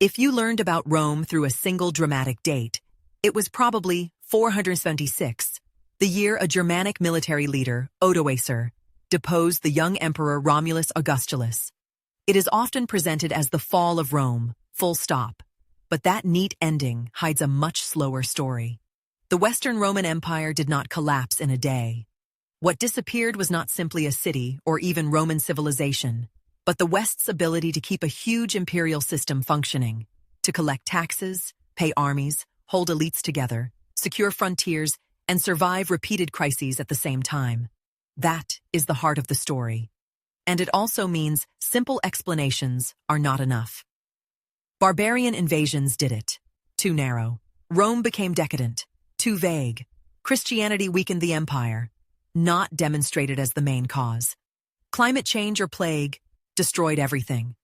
If you learned about Rome through a single dramatic date, it was probably 476, the year a Germanic military leader, Odoacer, deposed the young emperor Romulus Augustulus. It is often presented as the fall of Rome, full stop. But that neat ending hides a much slower story. The Western Roman Empire did not collapse in a day. What disappeared was not simply a city or even Roman civilization, but the West's ability to keep a huge imperial system functioning, to collect taxes, pay armies, hold elites together, secure frontiers, and survive repeated crises at the same time. That is the heart of the story. And it also means simple explanations are not enough. Barbarian invasions did it. Too narrow. Rome became decadent. Too vague. Christianity weakened the empire. Not demonstrated as the main cause. Climate change or plague destroyed everything.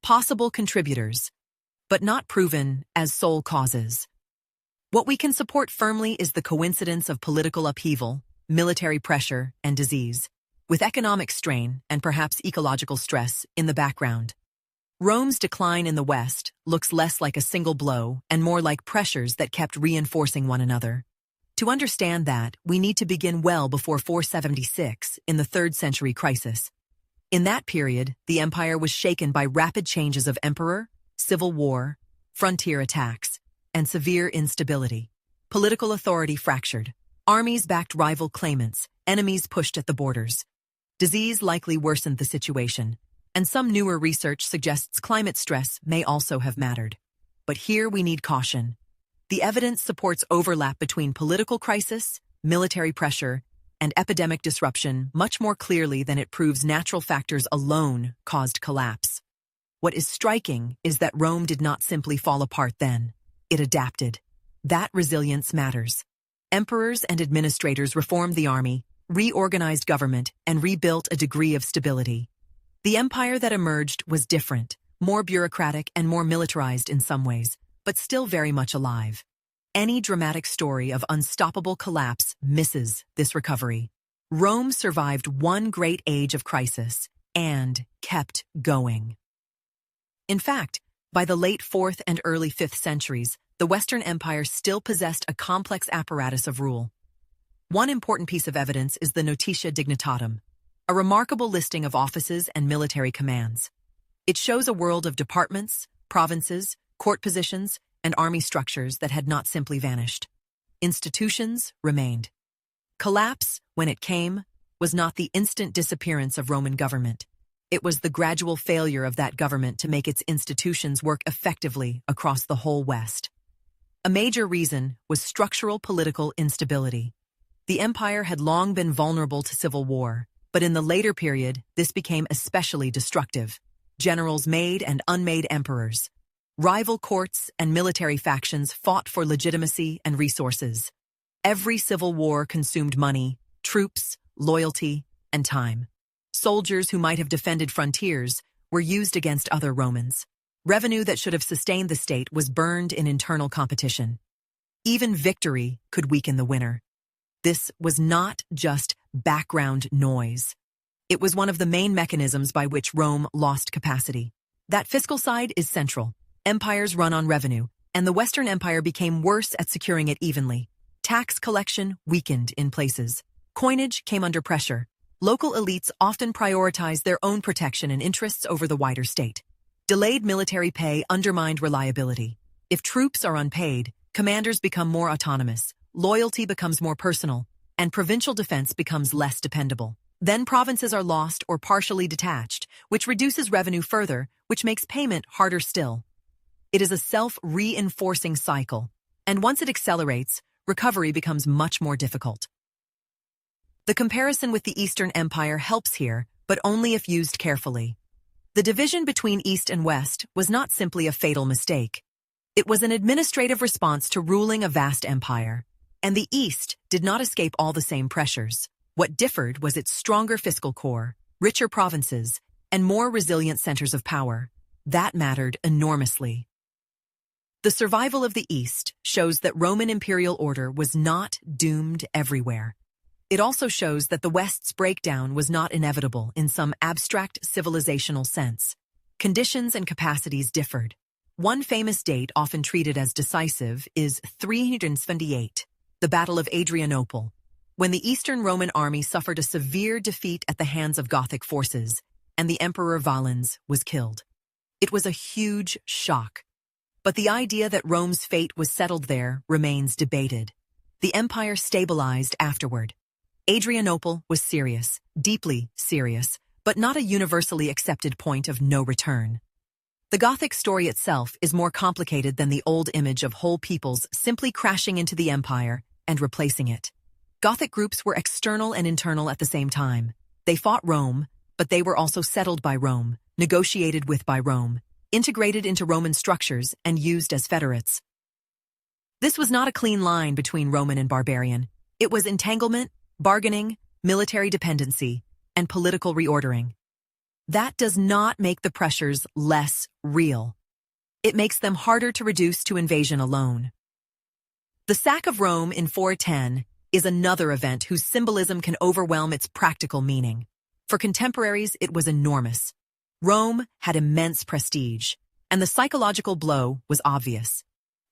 Possible contributors, but not proven as sole causes. What we can support firmly is the coincidence of political upheaval, military pressure, and disease, with economic strain and perhaps ecological stress in the background. Rome's decline in the West looks less like a single blow and more like pressures that kept reinforcing one another. To understand that, we need to begin well before 476 in the 3rd century crisis. In that period, the empire was shaken by rapid changes of emperor, civil war, frontier attacks, and severe instability. Political authority fractured. Armies backed rival claimants, enemies pushed at the borders. Disease likely worsened the situation, and some newer research suggests climate stress may also have mattered. But here we need caution. The evidence supports overlap between political crisis, military pressure, and epidemic disruption much more clearly than it proves natural factors alone caused collapse. What is striking is that Rome did not simply fall apart then. It adapted. That resilience matters. Emperors and administrators reformed the army, reorganized government, and rebuilt a degree of stability. The empire that emerged was different, more bureaucratic and more militarized in some ways, but still very much alive. Any dramatic story of unstoppable collapse misses this recovery. Rome survived one great age of crisis and kept going. In fact, by the late 4th and early 5th centuries, the Western Empire still possessed a complex apparatus of rule. One important piece of evidence is the Notitia Dignitatum, a remarkable listing of offices and military commands. It shows a world of departments, provinces, court positions, and army structures that had not simply vanished. Institutions remained. Collapse, when it came, was not the instant disappearance of Roman government. It was the gradual failure of that government to make its institutions work effectively across the whole West. A major reason was structural political instability. The empire had long been vulnerable to civil war, but in the later period, this became especially destructive. Generals made and unmade emperors. Rival courts and military factions fought for legitimacy and resources. Every civil war consumed money, troops, loyalty, and time. Soldiers who might have defended frontiers were used against other Romans. Revenue that should have sustained the state was burned in internal competition. Even victory could weaken the winner. This was not just background noise. It was one of the main mechanisms by which Rome lost capacity. That fiscal side is central. Empires run on revenue, and the Western Empire became worse at securing it evenly. Tax collection weakened in places. Coinage came under pressure. Local elites often prioritized their own protection and interests over the wider state. Delayed military pay undermined reliability. If troops are unpaid, commanders become more autonomous. Loyalty becomes more personal, and provincial defense becomes less dependable. Then provinces are lost or partially detached, which reduces revenue further, which makes payment harder still. It is a self-reinforcing cycle, and once it accelerates, recovery becomes much more difficult. The comparison with the Eastern Empire helps here, but only if used carefully. The division between East and West was not simply a fatal mistake. It was an administrative response to ruling a vast empire. And the East did not escape all the same pressures. What differed was its stronger fiscal core, richer provinces, and more resilient centers of power. That mattered enormously. The survival of the East shows that Roman imperial order was not doomed everywhere. It also shows that the West's breakdown was not inevitable in some abstract civilizational sense. Conditions and capacities differed. One famous date often treated as decisive is 378, the Battle of Adrianople, when the Eastern Roman army suffered a severe defeat at the hands of Gothic forces, and the Emperor Valens was killed. It was a huge shock. But the idea that Rome's fate was settled there remains debated. The empire stabilized afterward. Adrianople was serious, deeply serious, but not a universally accepted point of no return. The Gothic story itself is more complicated than the old image of whole peoples simply crashing into the empire and replacing it. Gothic groups were external and internal at the same time. They fought Rome, but they were also settled by Rome, negotiated with by Rome, integrated into Roman structures, and used as federates. This was not a clean line between Roman and barbarian. It was entanglement, bargaining, military dependency, and political reordering. That does not make the pressures less real. It makes them harder to reduce to invasion alone. The sack of Rome in 410 is another event whose symbolism can overwhelm its practical meaning. For contemporaries, it was enormous. Rome had immense prestige, and the psychological blow was obvious.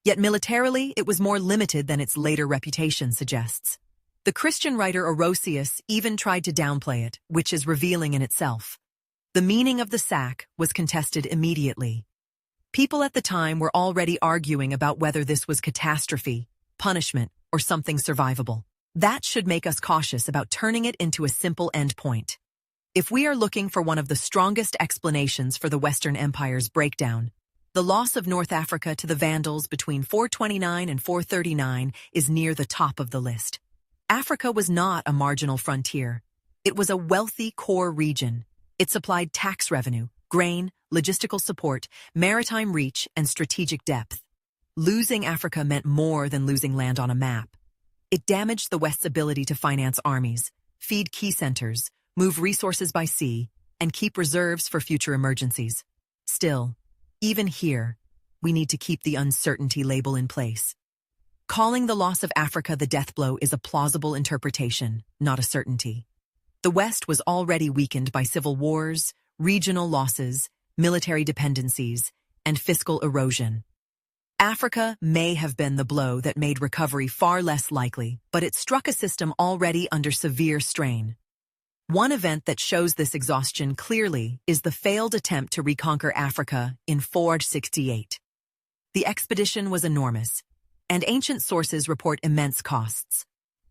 Yet militarily, it was more limited than its later reputation suggests. The Christian writer Orosius even tried to downplay it, which is revealing in itself. The meaning of the sack was contested immediately. People at the time were already arguing about whether this was catastrophe, punishment, or something survivable. That should make us cautious about turning it into a simple endpoint. If we are looking for one of the strongest explanations for the Western Empire's breakdown, the loss of North Africa to the Vandals between 429 and 439 is near the top of the list. Africa was not a marginal frontier. It was a wealthy core region. It supplied tax revenue, grain, logistical support, maritime reach, and strategic depth. Losing Africa meant more than losing land on a map. It damaged the West's ability to finance armies, feed key centers, move resources by sea, and keep reserves for future emergencies. Still, even here, we need to keep the uncertainty label in place. Calling the loss of Africa the death blow is a plausible interpretation, not a certainty. The West was already weakened by civil wars, regional losses, military dependencies, and fiscal erosion. Africa may have been the blow that made recovery far less likely, but it struck a system already under severe strain. One event that shows this exhaustion clearly is the failed attempt to reconquer Africa in 468. The expedition was enormous, and ancient sources report immense costs.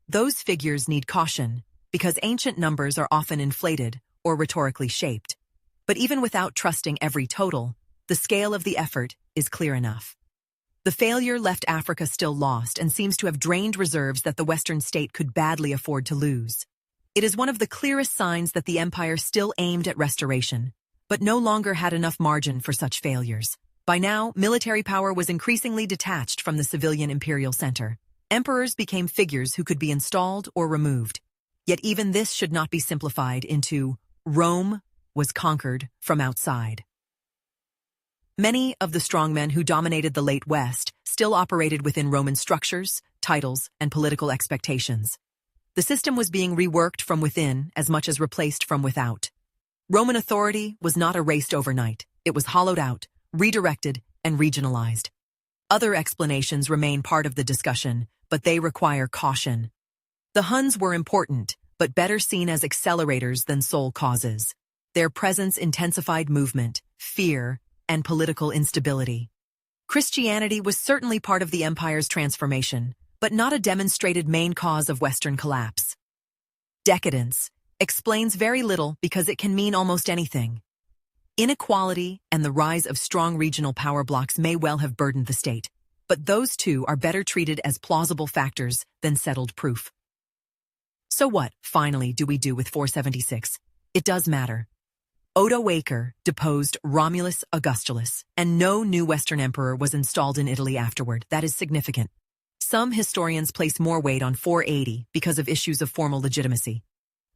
Those figures need caution, because ancient numbers are often inflated or rhetorically shaped. But even without trusting every total, the scale of the effort is clear enough. The failure left Africa still lost and seems to have drained reserves that the Western state could badly afford to lose. It is one of the clearest signs that the empire still aimed at restoration, but no longer had enough margin for such failures. By now, military power was increasingly detached from the civilian imperial center. Emperors became figures who could be installed or removed. Yet even this should not be simplified into Rome was conquered from outside. Many of the strongmen who dominated the late West still operated within Roman structures, titles, and political expectations. The system was being reworked from within as much as replaced from without. Roman authority was not erased overnight. It was hollowed out, redirected, and regionalized. Other explanations remain part of the discussion, but they require caution. The Huns were important, but better seen as accelerators than sole causes. Their presence intensified movement, fear, and political instability. Christianity was certainly part of the empire's transformation, but not a demonstrated main cause of Western collapse. Decadence explains very little because it can mean almost anything. Inequality and the rise of strong regional power blocks may well have burdened the state, but those two are better treated as plausible factors than settled proof. So what, finally, do we do with 476? It does matter. Odoacer deposed Romulus Augustulus, and no new Western emperor was installed in Italy afterward. That is significant. Some historians place more weight on 480 because of issues of formal legitimacy.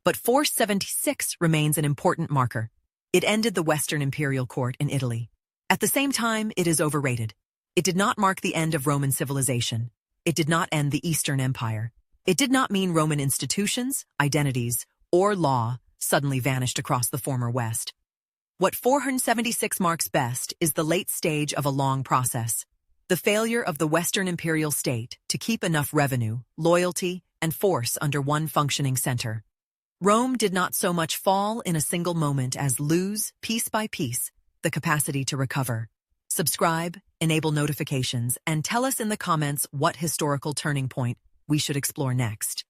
But 476 remains an important marker. It ended the Western imperial court in Italy. At the same time, it is overrated. It did not mark the end of Roman civilization. It did not end the Eastern Empire. It did not mean Roman institutions, identities, or law suddenly vanished across the former West. What 476 marks best is the late stage of a long process. The failure of the Western imperial state to keep enough revenue, loyalty, and force under one functioning center. Rome did not so much fall in a single moment as lose, piece by piece, the capacity to recover. Subscribe, enable notifications, and tell us in the comments what historical turning point we should explore next.